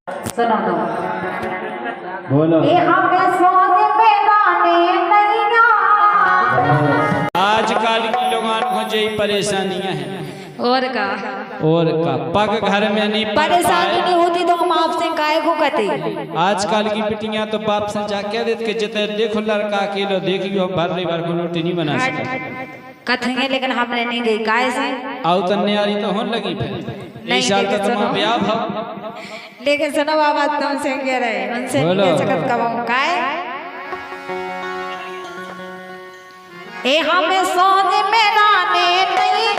सुनो तो बोलो। ये हमें सोने में गाने नहीं आजकल की लोगों को जो परेशानियां हैं और का पग घर में नहीं पड़ परेशानी नहीं होती तो हम आपसे काहे को कहते। आजकल की बिटियां तो बाप से जाके देख के जिते देखो लड़का अकेलो देखियो भर रही बार को रोटी नहीं बना सकता कथेंगे लेकिन हमने नहीं गई काहे से आउ तन्ने यारी तो होने लगी फिर इस साल तो तुम्हारा ब्याह भाव लेकिन सुनो बाबा तुमसे कह रहे उनसे नहीं सकत कब काहे ए हमें सोने में गाने नहीं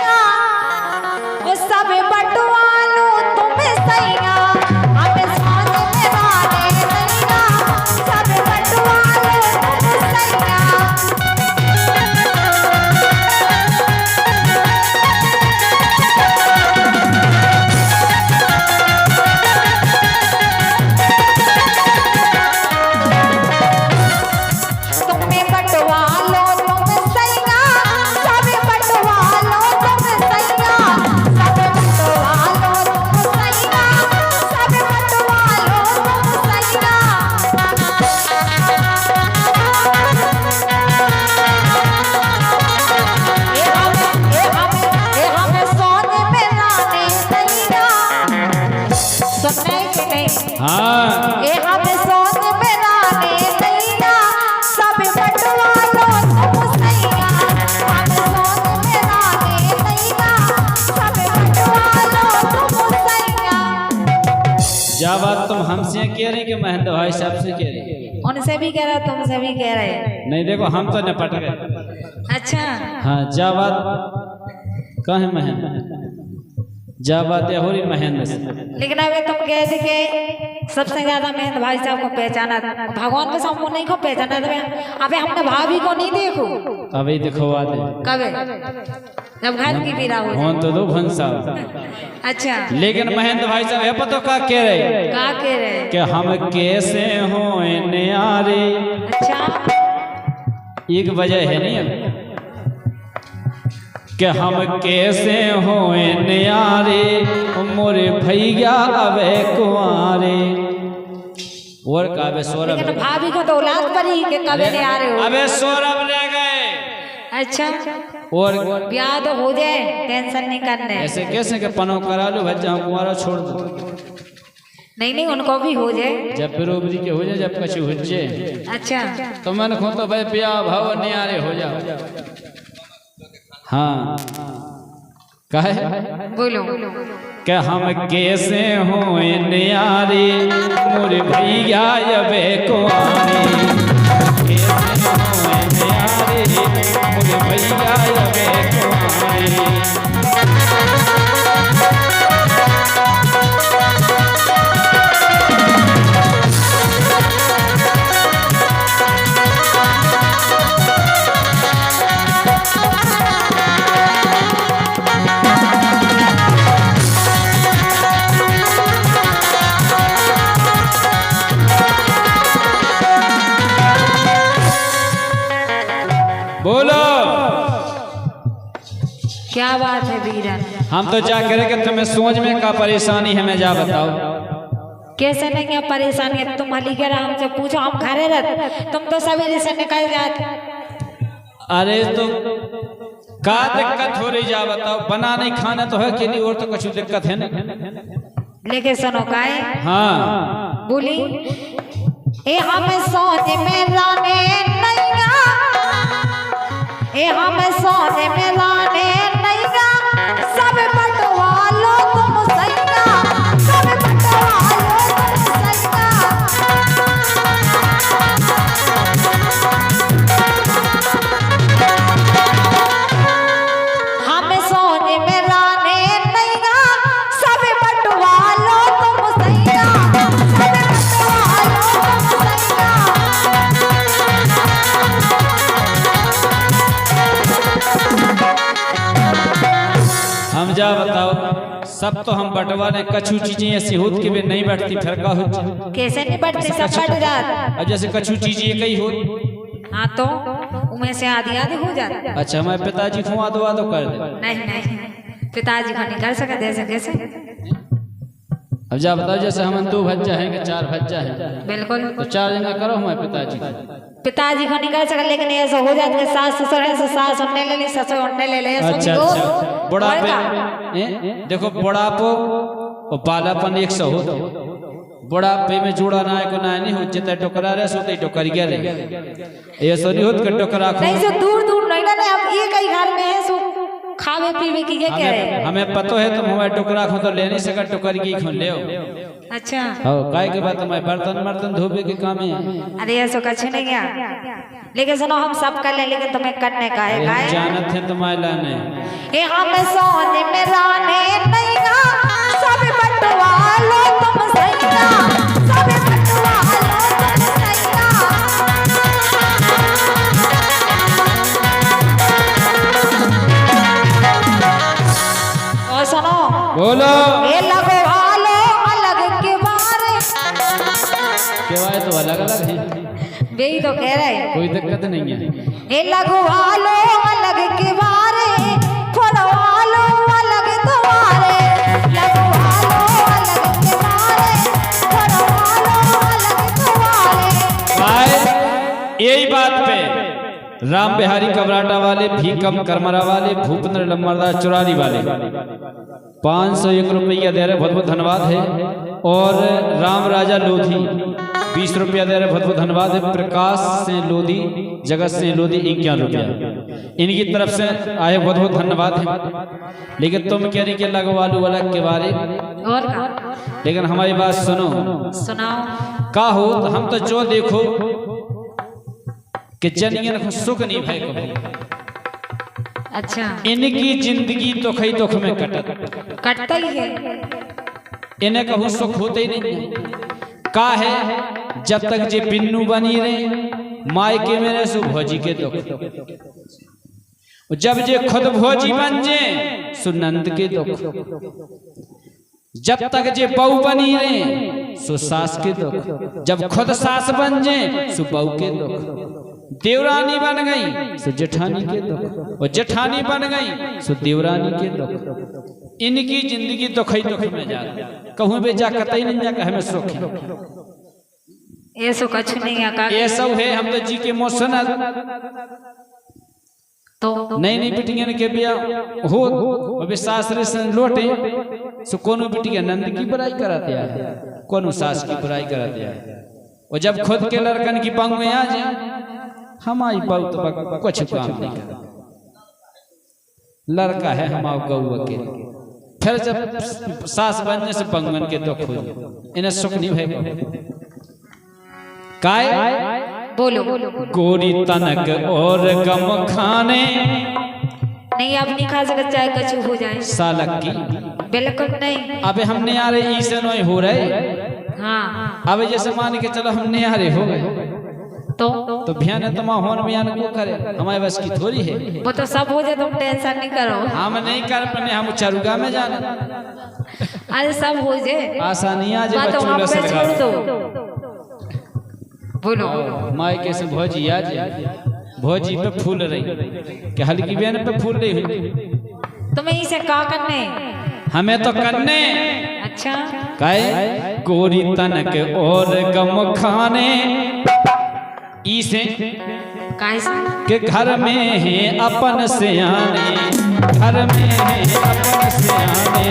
वो सब बटवा लो तुम्हें सैया हमें सोने में गाने नहीं सब बटवा लो तुम्हें सैया तुम्हें बटवा लो तुम्हें सैया सब बटवा लो तुम्हें सैया सब बटवा लो तुम्हें सैया सब बटवा लो तुम्हें सैया ये हमें सोने में लाने सैया सुनने के नहीं हाँ ये हमें सोने में लाने सैया सब बटवा लो तुम सैया हमें सोने में लाने सैया सब बटवा लो तुम सैया जा बात तुम हमसे कह रहे कि महेंद्र भाई साहब से कह रहे उनसे भी कह रहा तुमसे भी कह रहे नहीं देखो हम तो निपट गए अच्छा हाँ जा बात कहे महेंद्र जा बात हो रही महेंद्र से लेकिन अभी तुम कह थे कि सबसे ज्यादा महेंद्र भाई साहब को पहचाना था भगवान के सामने नहीं को पहचाना था अबे हमने भाभी को नहीं देखो अभी देखो बात कब जब घर की पीड़ा हो फोन तो दो भंसा अच्छा लेकिन महेंद्र भाई साहब है पतो का कह रहे का कह रहे कि हम कैसे हो न्यारे अच्छा एक वजह है नहीं कि हम कैसे हो न्यारे मोरे भैया अबे कुआरे और काबे सौरभ लेकिन भाभी को तो औलाद पर ही के कबे नहीं आ रहे हो अबे सौरभ ले गए अच्छा और ब्याह तो हो जाए टेंशन नहीं करने ऐसे कैसे के पनो करा लो भज्जा हम कुआरा छोड़ दो नहीं नहीं उनको भी हो जाए जब बरोबरी के हो जाए जब कछु हो जाए अच्छा तो मन खो तो भाई ब्याह भाव न्यारे हो जाओ हाँ कहे बोलो कि हम कैसे हो न्यारे मोरे भैया अबे कुआरे कैसे हो न्यारे मोरे भैया अबे कुआरे बोलो क्या बात है वीरन हम तो जा करे कि तुम्हें सोच में का परेशानी है मैं जा बताओ कैसे नहीं है परेशानी है तुम हली के हमसे पूछो हम घरे रहते तुम तो सवेरे से निकल जाते अरे तो का दिक्कत हो रही जा बताओ बना नहीं खाना तो है कि नहीं और तो कुछ दिक्कत है नहीं लेके सुनो काहे हाँ बोली ए हमें सोने में लाने नैया ए हमें सोने में लाने नैया सब बटवा लो तुम सैया सब बटवा लो तुम सैया हमें सोने में लाने नैया सब बटवा लो तुम सैया सब बटवा लो तुम सैया हम जा बताओ सब तो हम बटवा ने कछु चीजें ऐसी होत के भी नहीं बैठती फिर का हो कैसे नहीं बढ़ते सब बढ़ जाते अब जैसे कछु चीजें कई हो हाँ तो उमें से आधी आधी हो जाती अच्छा हमारे पिताजी को आदो आदो कर दे नहीं नहीं पिताजी को नहीं कर सकते ऐसे कैसे अब जा बताओ, जैसे हम 2 भज्जा हैं कि 4 भज्जा हैं, बिल्कुल। तो 4 जगह करो हमारे पिताजी को। पिताजी को नहीं कर सकते, लेकिन ऐसा हो जाता है सास ससुर है, सास उठने ले ली, ससुर उठने ले ले। अच्छा अच्छा, बुढ़ापे देखो, बुढ़ापो और बालापन 100 हो। बुढ़ापे में जोड़ा ना है को ना नहीं हो, जितना टोकरा रहे सोते टोकर गया रे, ये सो नहीं होत के टोकरा नहीं, सो दूर दूर नहीं ना, अब एक ही घर में है, सो खावे पीवे की ये क्या है। हमें पता है तुम हमारे टोकरा खो तो ले नहीं सका, टोकर की खो ले। अच्छा हो काय के बात, मैं बर्तन धोबे के काम है। अरे ऐसा कुछ नहीं गया, लेकिन सुनो हम सब कर ले, लेकिन तुम्हें करने का है। हम जानत है तुम्हारे लाने ए हम सोने में लाने नहीं ना, सब बटवा लो तुम सैया, सब बटवा लो तुम सैया। और सुनो, बोलो, ये लगवा लो अलग के बारे, के बारे तो अलग अलग है, वे ही तो कह रहे हैं, कोई दिक्कत नहीं है। ये लगवा लो अलग के बारे, फोड़वा लो अलग तुम्हारे, लगवा लो अलग के बारे, फोड़वा लो अलग तुम्हारे। यही बात पे राम बिहारी कबराटा वाले, भीकम करमरा वाले, भूपेंद्र लम्बरदास चुराली वाले 501 रुपया दे रहे, बहुत बहुत धन्यवाद है। और राम राजा लोधी 20 रुपया दे रहे, बहुत बहुत धन्यवाद है। प्रकाश से लोधी, जगत से लोधी 51 रुपया इनकी तरफ से आए, बहुत बहुत धन्यवाद है। लेकिन तुम कह रही कि लगवा लो अलग के बारे, और का? लेकिन हमारी बात सुनो, सुनाओ का हो तो हम तो जो देखो कि जनियन को सुख नहीं भाई कभी। अच्छा, इनकी जिंदगी तो खई दुख में कटता ही है, इन्हें कहूँ सुख होते ही नहीं का है। जब तक जे बिन्नू बनी रहे माय के मेरे सु भोजी के दुख, जब जे खुद भोजी बन जे सुनंद के दुख, जब तक जे बहू बनी रहे सो सास के दुख, जब खुद सास बन जे सो बहू के दुख, देवरानी बन गई सो जेठानी के दुख, और जेठानी बन गई सो देवरानी के दुख। इनकी जिंदगी दुख ही दुख में जा, कहूँ बे जा कतई नहीं जा कहे में सुख है, ये सो कछ नहीं है, ये सब है। हम तो जी के मौसन तो नहीं बिटिया के बिया हो, अभी सासरे से लौटे सो कोनो बिटिया नंद की बुराई कराते हैं, कोनो सास की बुराई कराते हैं। और जब खुद के लड़कन की पंग में आ जाए, हमारी बहू तो कुछ काम नहीं कर, लड़का है हमारा गौ के, फिर जब सास बनने से पंगन के दुख हो, इन्हें सुख नहीं है। काय बोलो, गोरी तनक और गम खाने, नहीं आप नहीं खा सकते, चाहे कछु हो जाए सालक की, बिल्कुल नहीं। अबे हमने आ रहे इसे नहीं हो रहे, हाँ अब जैसे मान के चलो हमने आ रहे हो गए, तो भैया तुम होन बयान को करे, हमारे बस की थोड़ी है। वो तो सब हो जाए, तुम टेंशन नहीं करो। हम नहीं कर पाने, हम चरुगा में जाना, अरे सब हो जाए, आसानियां जो बात हम पे छोड़ दो। बोलो, माई के से भौजी आ जाए, भौजी पे फूल रही कि हल्की बहन पे फूल रही हुई, तुम्हें इसे क्या करने, हमें तो करने। अच्छा, काय गोरी तनक और गम खाने, इसे के घर में है अपन सियाने, घर में है अपन सियाने,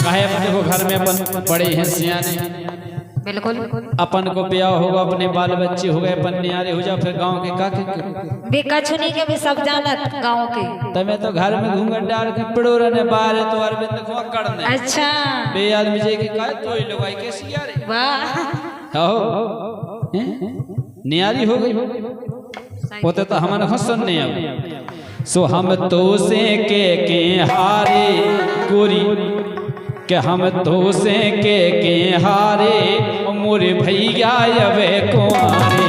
कहे अपने को घर में अपन बड़े हैं सियाने, बिल्कुल। अपन को ब्याह होगा, अपने बाल बच्चे हो गए, अपन नियारे हो जाओ, फिर गांव के का बेकछुनी के भी सब जानत गांव के, तमें तो घर में घूंघट डाल के पिड़ोर ने बाहर तो अरविंद को करने। अच्छा, बे आदमी जे के काय तो ही लगाई कैसी यार, वाह हो नियारी हो गई, होते तो हमन हसन नहीं अब। सो हम तो से के हारे गोरी, के हम तो से के हारे, मोरे भैया अबे कुमारे,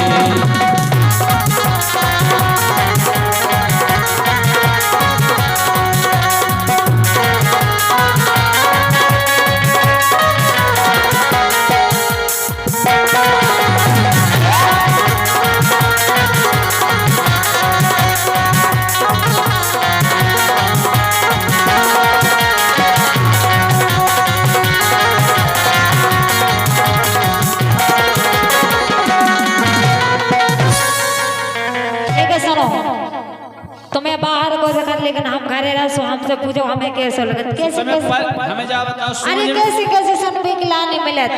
लेकिन हम घरे रह सो हमसे पूछो हमें कैसे लगत कैसे समय कैसे पर हमें जा बताओ अरे सूझ कैसे कैसे सुनबे के लाने मिलत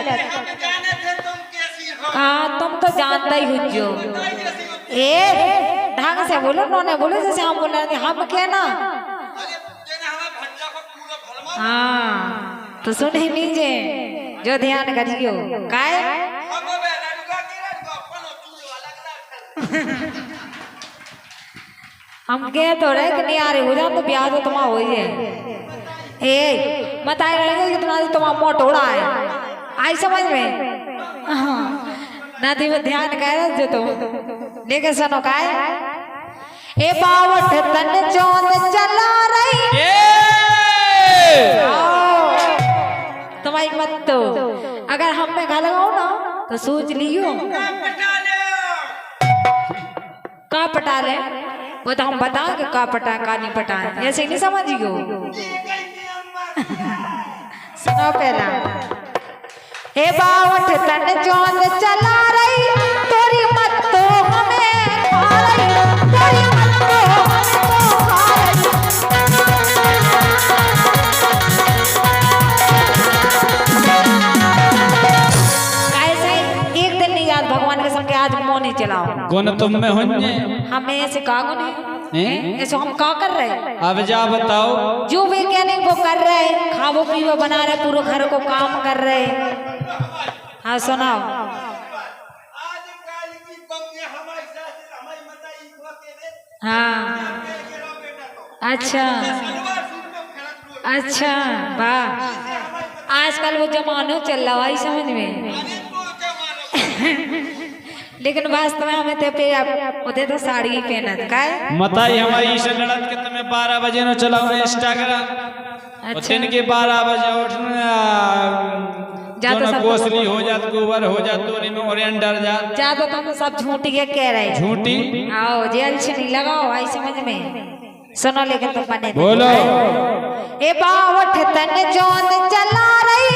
हाँ तुम तो जानता ही हो जो ए ढंग से बोलो नोने बोलो जैसे हम बोल रहे थे हम क्या ना हाँ तो सुन ही लीजिए जो ध्यान करियो काय हम कह तो रहे कि नहीं आ रहे हो जाओ तो ब्याह तो तुम्हारा हो ही है ए मत आए रहेंगे कि तुम्हारा मोटोड़ा है आई समझ में हाँ ना दी वो ध्यान कह रहे जो तुम लेके सुनो काय ए बावट तन चौंद चला रही तुम्हारी मत तो अगर हम में घर लगाओ ना तो सोच लियो का पटा ले वो तो हम बता के का पटा का नहीं पटा ऐसे नहीं समझियो सुनो पहला हे बावट तन चौंद चला रही तोरी मत तो हमें खा रही तोरी मत तो हमें तो खा रही कैसे एक दिन नहीं याद भगवान के संग आज मोह नहीं चलाओ कौन तुम में होने हमें ऐसे कागो नहीं ऐसे हम का कर रहे अब जा बताओ जो वैज्ञानिक वो कर रहे खावो पीवो बना रहे पूरे घर को काम कर रहे हाँ सुनाओ हाँ अच्छा अच्छा वाह आजकल वो जमाना चल रहा है समझ में लेकिन वास्तव में हमें तो तो साड़ी पहनत का मताई हमारी से लड़त के तुम्हें 12 बजे न चलाओ इंस्टाग्राम अच्छा दिन के 12 बजे उठना जा तो सब कोसली हो जात गोबर हो जात तो में ओरिएंटर जात जा तो तुम सब झूठी के कह रहे झूठी आओ जेल से नहीं लगाओ आई समझ में सुनो लेकिन तुम बने बोलो ए बावठ तन चौंद चला रही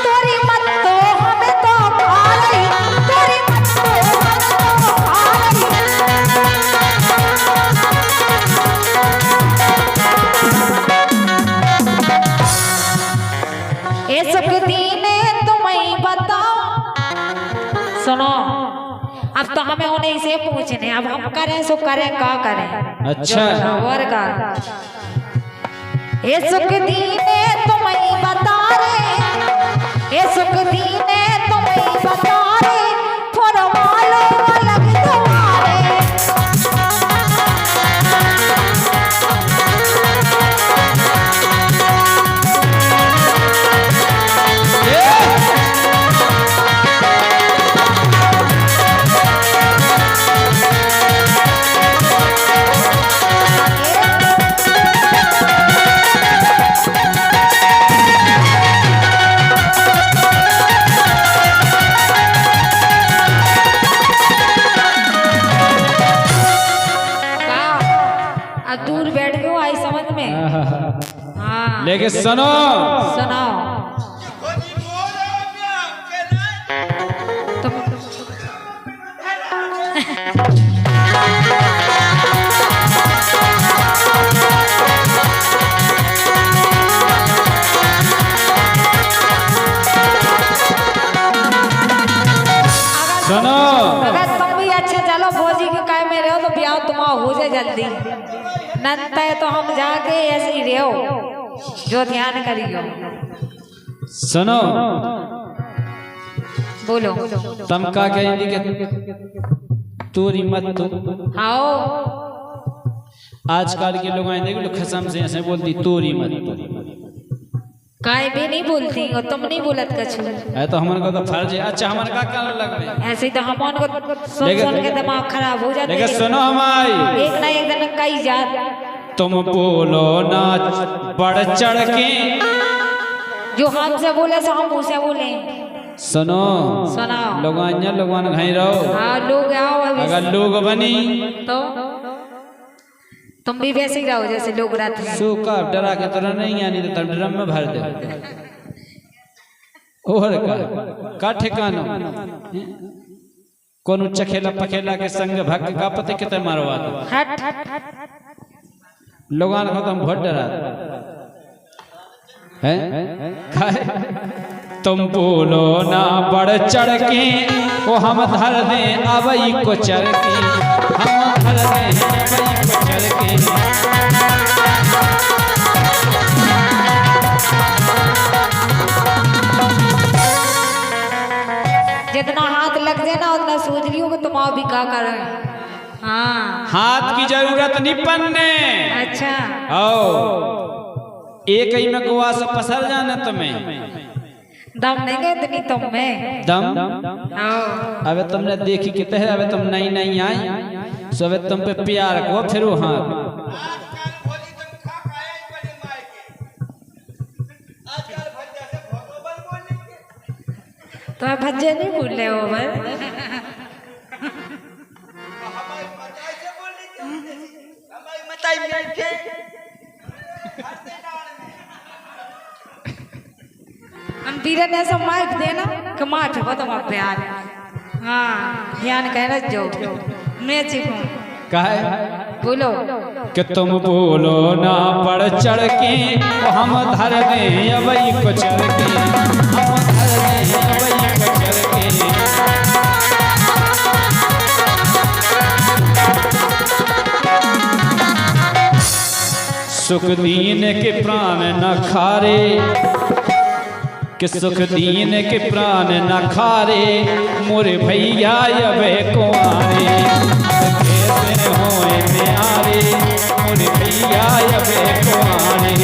तोरी मत तो हमें तो खा रही तोरी मत तो हमें तो खा रही ए सुख दीने तुम्हें बताओ सुनो अब तो हमें उन्हीं से पूछने अब हम करें सो करें का करें अच्छा और का ये सुख दीने तुम्हें बता रहे ये सुख दीने तुम्हें बता रहे फरमालो अलग तुम्हारे दूर बैठ गए आई समझ में हाँ लेकिन सुनो सुनाओ तुम सुनो अगर तुम भी अच्छे चलो भोजी के काय में रहो तो ब्याह तुम्हारा हो जाए जल्दी नंता है तो हम जाके ऐसे ही रहो जो ध्यान करियो सुनो बोलो तुम का कहेंगे कि तोरी मत तो आओ आजकल के लोग आए देखो खसम से ऐसे बोलती तोरी मत काय भी नहीं बोलती और तुम नहीं बोलत कछु है तो हमारे को तो फर्ज है अच्छा हमारे का कर लग रहे ऐसे ही तो हम को सुन सुन के दिमाग खराब हो जाता लेकिन सुनो हमारी एक ना एक दिन कई जात तुम बोलो ना बढ़ चढ़ के जो हमसे बोले सो हम उसे बोले सुनो सुनाओ लोगवान घाई रहो हाँ लोग आओ अभी अगर लोग बनी तो तुम भी वैसे ही रहो जैसे लोग रहते हैं सूखा डरा के तरह नहीं आनी तो तब ड्रम में भर दे और का ठिकानो कौन चखेला पखेला के संग भक्त का पते कितने मारवा दो हट लोगान को तुम बहुत डरा है खाए तुम बोलो ना बढ़ चढ़ के वो हम धर दे अवई को चढ़ के हम धर दे अवई को चढ़ के जितना हाथ लग जाए ना उतना सोच लियो कि तुम और भी का कर रहे हैं। हाँ हाथ की जरूरत नहीं पन्ने अच्छा आओ एक ही में गोवा से पसर जाना तुम्हें दम नहीं गए इतनी तुम में दम आओ अबे तुमने देखी कितने है अबे तुम नई नई आई सो अबे तुम पे प्यार को फिर वो हाथ तो आप भज्जे नहीं भूल रहे हो बस हम पीरे ने सब माइक देना कि माँ ठको तुम प्यार हाँ ध्यान कहना जो मैं चीखूं काहे बोलो कि तुम बोलो ना बढ़ चढ़ के हम धर दे अवई को चढ़ के हम धर दे अवई को चढ़ के सुख दीन के प्राण न खारे कि सुख दीन के प्राण न खारे मोरे भैया अबे कुआरे कैसे होए प्यारे मोरे भैया अबे कुआरे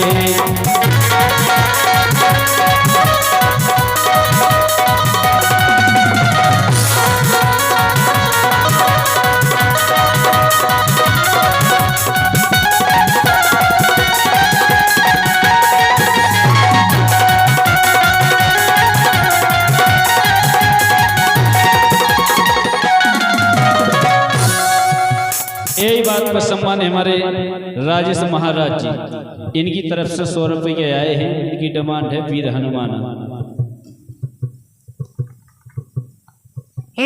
यही बात पर सम्मान है हमारे राजेश महाराज जी इनकी तरफ से 100 रुपये आए हैं इनकी डिमांड है वीर हनुमान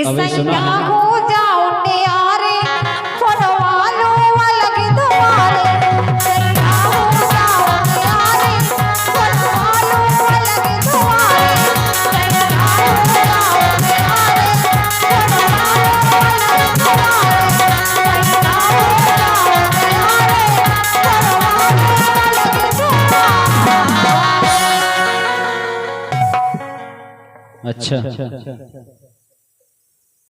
ऐसा हो जाओ न्यारे फरवालो अलग तुम्हारे ऐसा हो जाओ न्यारे फरवालो अलग तुम्हारे ऐसा हो जाओ न्यारे फरवालो अलग तुम्हारे ऐसा हो जाओ न्यारे फरवालो अलग तुम्हारे अच्छा